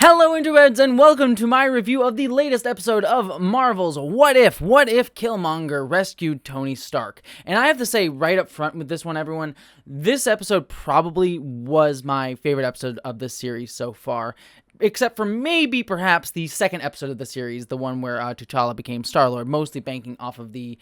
Hello interwebs and welcome to my review of the latest episode of Marvel's What If Killmonger rescued Tony Stark. And I have to say right up front with this one, everyone, this episode probably was my favorite episode of this series so far. Except for maybe perhaps the second episode of the series, the one where T'Challa became Star-Lord, mostly banking off of the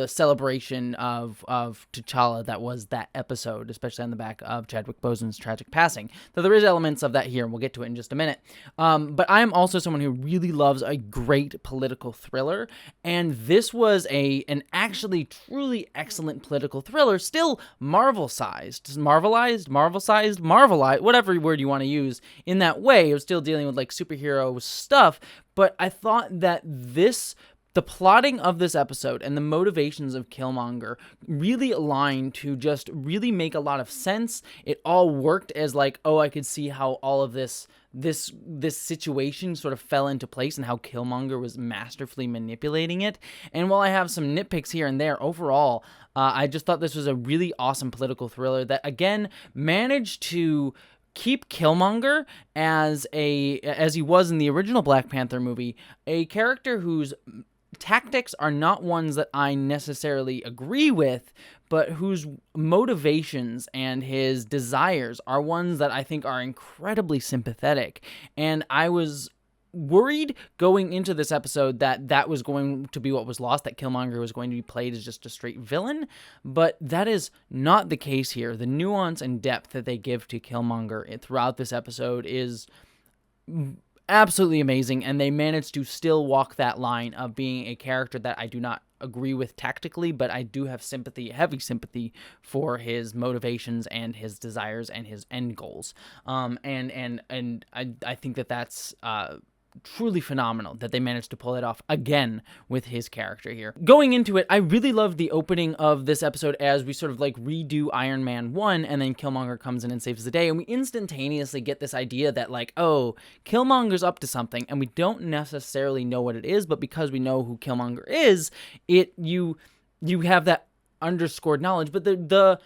celebration of T'Challa that was that episode, especially on the back of Chadwick Boseman's tragic passing. Though there is elements of that here, and we'll get to it in just a minute. But I am also someone who really loves a great political thriller, and this was an actually truly excellent political thriller, still Marvel-sized, whatever word you want to use in that way. It was still dealing with like superhero stuff, but I thought that the plotting of this episode and the motivations of Killmonger really aligned to just really make a lot of sense. It all worked as like, oh, I could see how all of this situation sort of fell into place and how Killmonger was masterfully manipulating it. And while I have some nitpicks here and there, overall, I just thought this was a really awesome political thriller that again managed to keep Killmonger as he was in the original Black Panther movie, a character whose tactics are not ones that I necessarily agree with, but whose motivations and his desires are ones that I think are incredibly sympathetic. And I was worried going into this episode that was going to be what was lost, that Killmonger was going to be played as just a straight villain, but that is not the case here. The nuance and depth that they give to Killmonger throughout this episode is absolutely amazing, and they managed to still walk that line of being a character that I do not agree with tactically, but I do have heavy sympathy for his motivations and his desires and his end goals. And I think that's truly phenomenal that they managed to pull it off again with his character here. Going into it, I really loved the opening of this episode as we sort of like redo Iron Man 1, and then Killmonger comes in and saves the day, and we instantaneously get this idea that like, oh, Killmonger's up to something, and we don't necessarily know what it is, but because we know who Killmonger is, you have that underscored knowledge. But the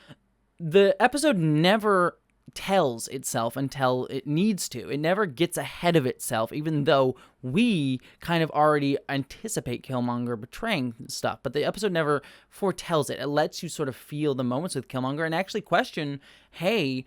episode never tells itself until it needs to. It never gets ahead of itself, even though we kind of already anticipate Killmonger betraying stuff. But the episode never foretells it. It lets you sort of feel the moments with Killmonger and actually question, hey,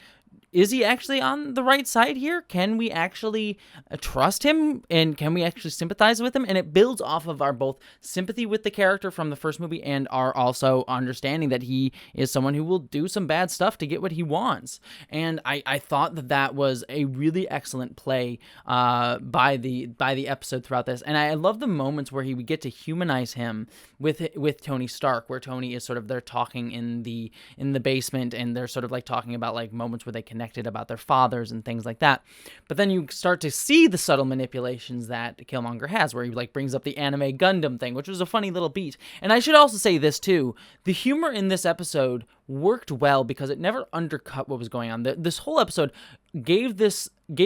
is he actually on the right side here? Can we actually trust him? And can we actually sympathize with him? And it builds off of our both sympathy with the character from the first movie and our also understanding that he is someone who will do some bad stuff to get what he wants. And I thought that was a really excellent play by the episode throughout this. And I love the moments where we get to humanize him with Tony Stark, where Tony is sort of, they're talking in the basement, and they're sort of like talking about like moments where they connected about their fathers and things like that. But then you start to see the subtle manipulations that Killmonger has, where he like brings up the anime Gundam thing, which was a funny little beat. And I should also say this too, the humor in this episode worked well because it never undercut what was going on. This whole episode gave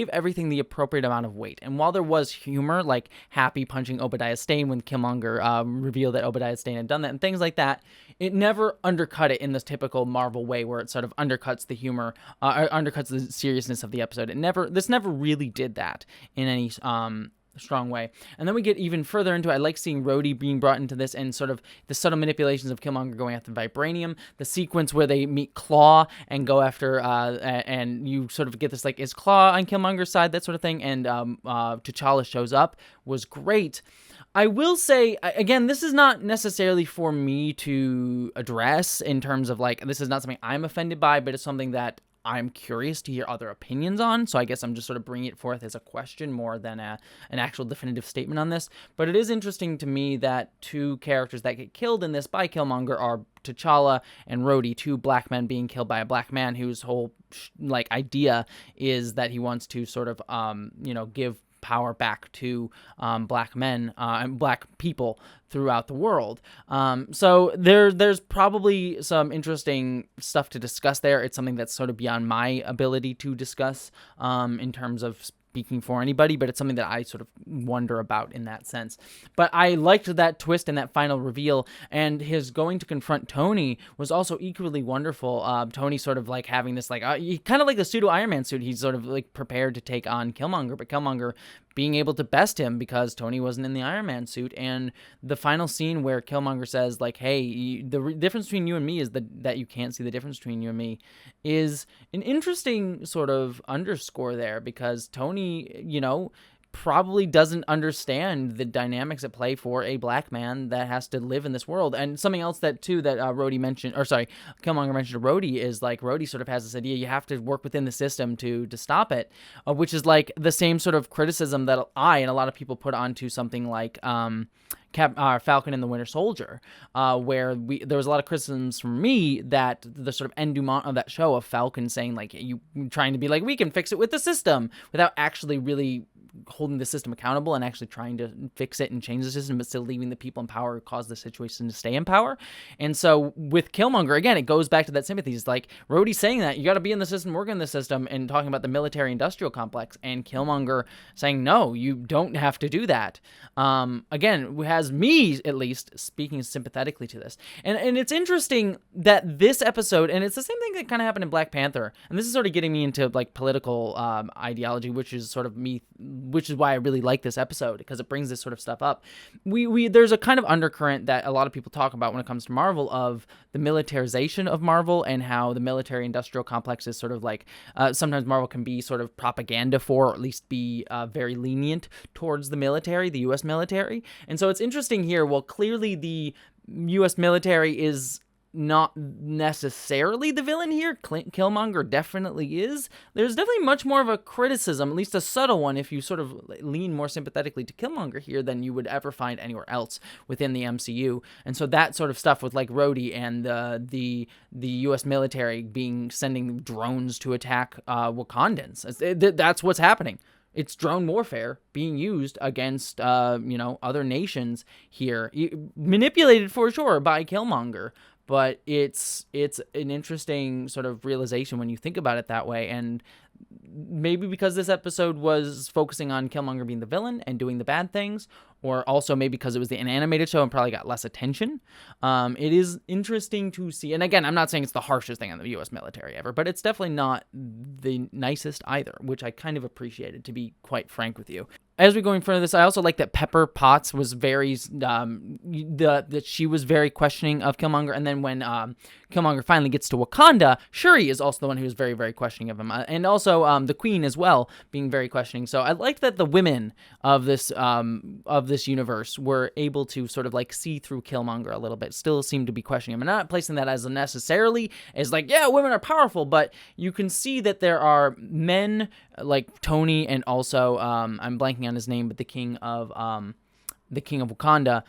everything the appropriate amount of weight. And while there was humor, like Happy punching Obadiah Stane when Killmonger revealed that Obadiah Stane had done that and things like that, it never undercut it in this typical Marvel way where it sort of undercuts the humor, undercuts the seriousness of the episode. This never really did that in any strong way. And then we get even further into it. I like seeing Rhodey being brought into this and sort of the subtle manipulations of Killmonger going after vibranium, the sequence where they meet Claw and go after and you sort of get this like, is Claw on Killmonger's side, that sort of thing, and T'Challa shows up, was great. I will say, again, this is not necessarily for me to address in terms of like, this is not something I'm offended by, but it's something that I'm curious to hear other opinions on, so I guess I'm just sort of bringing it forth as a question more than an actual definitive statement on this. But it is interesting to me that two characters that get killed in this by Killmonger are T'Challa and Rhodey, two black men being killed by a black man whose whole like idea is that he wants to sort of give power back to black men and black people throughout the world. So there's probably some interesting stuff to discuss there. It's something that's sort of beyond my ability to discuss in terms of speaking for anybody, but it's something that I sort of wonder about in that sense. But I liked that twist and that final reveal, and his going to confront Tony was also equally wonderful. Tony sort of like having this like kind of like the pseudo Iron Man suit. He's sort of like prepared to take on Killmonger, but Killmonger being able to best him because Tony wasn't in the Iron Man suit. And the final scene where Killmonger says like, hey, the difference between you and me is that you can't see the difference between you and me, is an interesting sort of underscore there, because Tony, probably doesn't understand the dynamics at play for a black man that has to live in this world. And something else that Killmonger mentioned to Rhodey is like, Rhodey sort of has this idea you have to work within the system to stop it, which is like the same sort of criticism that I and a lot of people put onto something like Falcon and the Winter Soldier, where there was a lot of criticisms from me that the sort of endowment of that show of Falcon saying like, you trying to be like, we can fix it with the system, without actually really holding the system accountable and actually trying to fix it and change the system, but still leaving the people in power who cause the situation to stay in power. And so with Killmonger, again, it goes back to that sympathy. It's like Rhodey saying that you got to be in the system, work in the system, and talking about the military-industrial complex, and Killmonger saying, no, you don't have to do that. Again, has me, at least, speaking sympathetically to this. And it's interesting that this episode, and it's the same thing that kind of happened in Black Panther, and this is sort of getting me into like political ideology, which is sort of me, which is why I really like this episode, because it brings this sort of stuff up. There's a kind of undercurrent that a lot of people talk about when it comes to Marvel, of the militarization of Marvel, and how the military-industrial complex is sort of like, sometimes Marvel can be sort of propaganda for, or at least be very lenient towards the military, the U.S. military. And so it's interesting here, well, clearly the U.S. military is not necessarily the villain here. Killmonger definitely is. There's definitely much more of a criticism, at least a subtle one, if you sort of lean more sympathetically to Killmonger here than you would ever find anywhere else within the MCU. And so that sort of stuff with like Rhodey and the U.S. military sending drones to attack Wakandans, that's what's happening. It's drone warfare being used against, other nations here, manipulated for sure by Killmonger. But it's an interesting sort of realization when you think about it that way. And maybe because this episode was focusing on Killmonger being the villain and doing the bad things, or also maybe because it was an animated show and probably got less attention, it is interesting to see. And again, I'm not saying it's the harshest thing on the U.S. military ever, but it's definitely not the nicest either, which I kind of appreciated, to be quite frank with you. As we go in front of this, I also like that Pepper Potts was very, that she was very questioning of Killmonger. And then when Killmonger finally gets to Wakanda, Shuri is also the one who was very, very questioning of him. And also the Queen as well, being very questioning. So I liked that the women of this universe were able to sort of like see through Killmonger a little bit, still seem to be questioning him. I'm not placing that as necessarily as like, yeah, women are powerful, but you can see that there are men like Tony, and also I'm blanking on his name, but the king of Wakanda,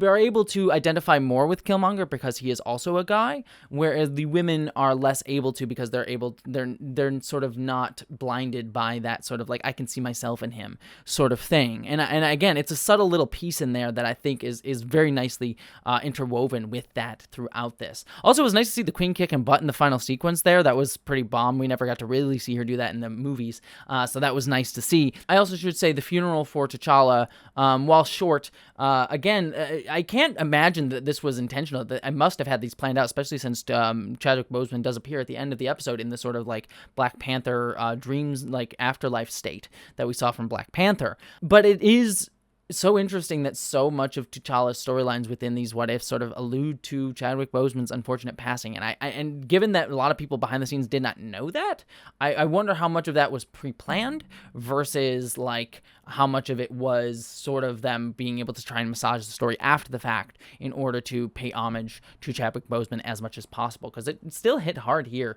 are able to identify more with Killmonger because he is also a guy, whereas the women are less able to, because they're sort of not blinded by that sort of like, I can see myself in him sort of thing. And again, it's a subtle little piece in there that I think is very nicely interwoven with that throughout this. Also, it was nice to see the Queen kicking butt in the final sequence there. That was pretty bomb. We never got to really see her do that in the movies, so that was nice to see. I also should say the funeral for T'Challa, while short, again, I can't imagine that this was intentional. That I must have had these planned out, especially since Chadwick Boseman does appear at the end of the episode in the sort of like Black Panther dreams, like afterlife state that we saw from Black Panther. But it is so interesting that so much of T'Challa's storylines within these what ifs sort of allude to Chadwick Boseman's unfortunate passing. And given that a lot of people behind the scenes did not know that, I wonder how much of that was pre-planned versus like how much of it was sort of them being able to try and massage the story after the fact in order to pay homage to Chadwick Boseman as much as possible, because it still hit hard here,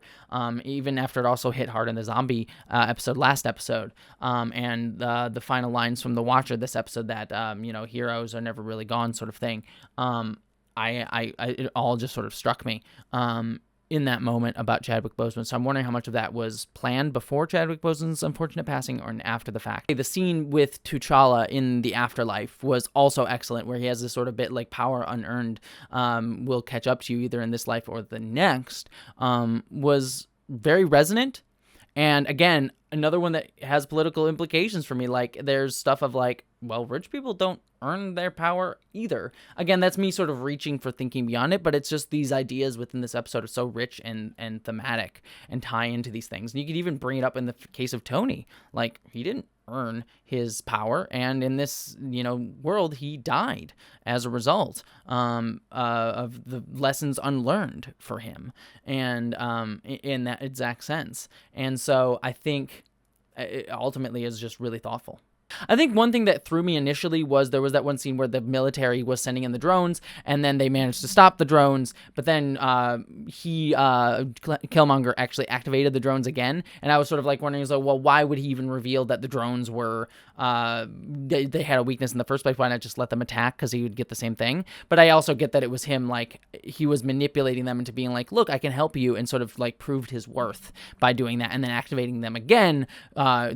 even after it also hit hard in the zombie last episode, and the final lines from The Watcher this episode that heroes are never really gone sort of thing. It all just sort of struck me in that moment about Chadwick Boseman. So I'm wondering how much of that was planned before Chadwick Boseman's unfortunate passing or after the fact. The scene with T'Challa in the afterlife was also excellent, where he has this sort of bit like power unearned will catch up to you either in this life or the next, was very resonant. And again, another one that has political implications for me. Like, there's stuff of like, well, rich people don't earn their power either. Again, that's me sort of reaching for thinking beyond it, but it's just these ideas within this episode are so rich and thematic and tie into these things. And you could even bring it up in the case of Tony. Like, he didn't earn his power, and in this world he died as a result of the lessons unlearned for him, and in that exact sense. And so I think it ultimately is just really thoughtful. I think one thing that threw me initially was there was that one scene where the military was sending in the drones, and then they managed to stop the drones, but then Killmonger actually activated the drones again, and I was sort of like wondering, well, why would he even reveal that the drones were, they had a weakness in the first place? Why not just let them attack, because he would get the same thing? But I also get that it was him, like, he was manipulating them into being like, look, I can help you, and sort of like proved his worth by doing that, and then activating them again,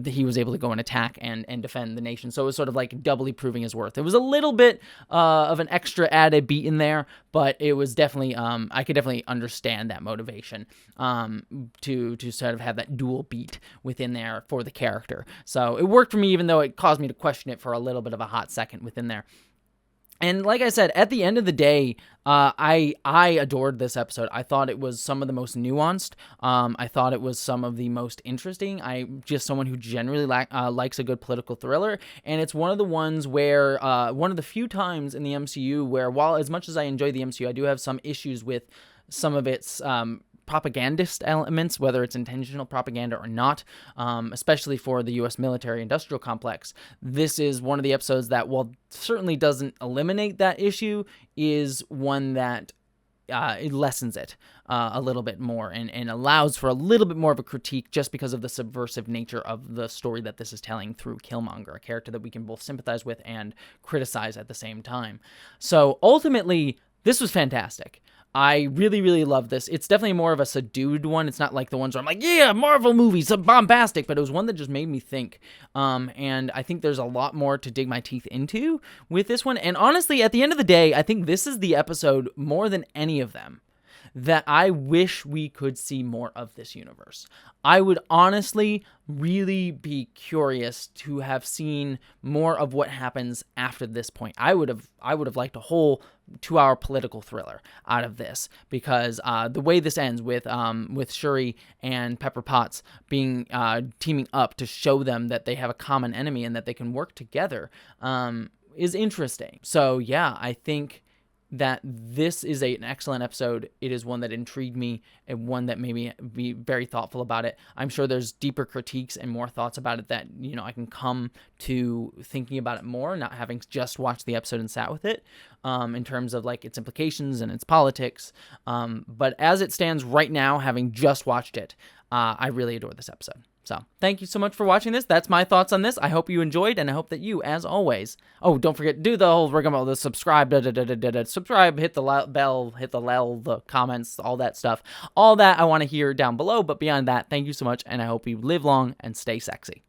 he was able to go and attack and defend the nation. So it was sort of like doubly proving his worth. It was a little bit of an extra added beat in there, but it was definitely I could definitely understand that motivation to sort of have that dual beat within there for the character. So it worked for me, even though it caused me to question it for a little bit of a hot second within there. And like I said, at the end of the day, I adored this episode. I thought it was some of the most nuanced. I thought it was some of the most interesting. I'm just someone who generally likes a good political thriller, and it's one of the ones where one of the few times in the MCU where, while as much as I enjoy the MCU, I do have some issues with some of its propagandist elements, whether it's intentional propaganda or not, especially for the U.S. military-industrial complex. This is one of the episodes that, while certainly doesn't eliminate that issue, is one that it lessens it a little bit more and allows for a little bit more of a critique, just because of the subversive nature of the story that this is telling through Killmonger, a character that we can both sympathize with and criticize at the same time. So ultimately, this was fantastic. I really, really love this. It's definitely more of a subdued one. It's not like the ones where I'm like, yeah, Marvel movies, bombastic, but it was one that just made me think. And I think there's a lot more to dig my teeth into with this one. And honestly, at the end of the day, I think this is the episode, more than any of them, that I wish we could see more of this universe. I would honestly really be curious to have seen more of what happens after this point. I would have liked a whole 2-hour political thriller out of this, because the way this ends with Shuri and Pepper Potts being teaming up to show them that they have a common enemy and that they can work together is interesting. So yeah, I think that this is an excellent episode. It is one that intrigued me and one that made me be very thoughtful about it. I'm sure there's deeper critiques and more thoughts about it that, I can come to thinking about it more, not having just watched the episode and sat with it, in terms of like its implications and its politics. But as it stands right now, having just watched it, I really adore this episode. So thank you so much for watching this. That's my thoughts on this. I hope you enjoyed, and I hope that you, as always, don't forget, do the whole rigmarole, the subscribe, subscribe, hit the bell, hit the comments, all that stuff. All that I want to hear down below. But beyond that, thank you so much, and I hope you live long and stay sexy.